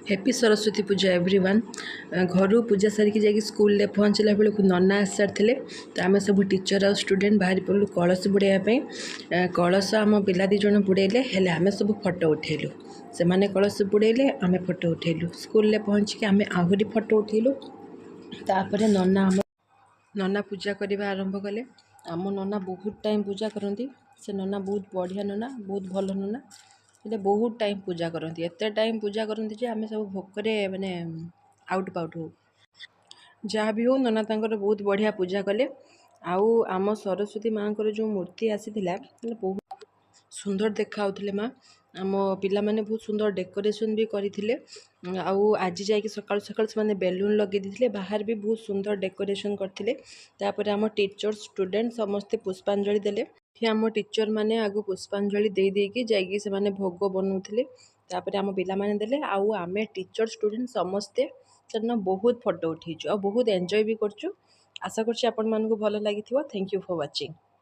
Happy Saraswati पूजा everyone. घर पूजा सारिकी जाकि school पहुँचला बेलू नना आसी सारी तो आम सब टीचर और स्टूडेंट बाहरी पड़ू कलश बुड़ाई। कलश आम पिला दी जन बुड़ेले हेले आम सब फोटो उठेलु। से माने कलश बुड़ेले आम फोटो उठेलु। स्कूल पहुँचिक आम आहरी फोटो उठेलु। तापर नना पूजा करने आरंभ कले। आम नना बहुत टाइम पूजा करती। से नना बहुत बढ़िया नना, बहुत भल नना। हेल्ले बहुत टाइम पूजा करती। एत टाइम पूजा करती आम सब भोकरे माने आउट पाउट हो जहाँ भी हो नना तांकर बहुत बढ़िया पूजा कले। आउ आम सरस्वती माँ जो मूर्ति आसीथिला बहुत सुंदर देखाउथिले। माँ आम पिला माने बहुत सुंदर डेकोरेशन भी करथिले। आउ आज जाके सकाळ सकाळ से माने बेलून लगे दिथिले। बाहर भी बहुत सुंदर डेकोरेशन करथिले। तापर आम टीचर स्टूडेंट समस्ते पुष्पांजलि देले। आम टीचर माने आगु पुष्पांजलि दे देकी जाइकी से माने भोग बनौथिले। तापर आम पिला माने देले। आउ आमे टीचर स्टूडेंट समस्ते सेदिन बहुत फोटो उठेचु और बहुत एंजॉय भी करचु। आशा करछि आपण मानकु भलो लागिथिबो। Thank you for watching.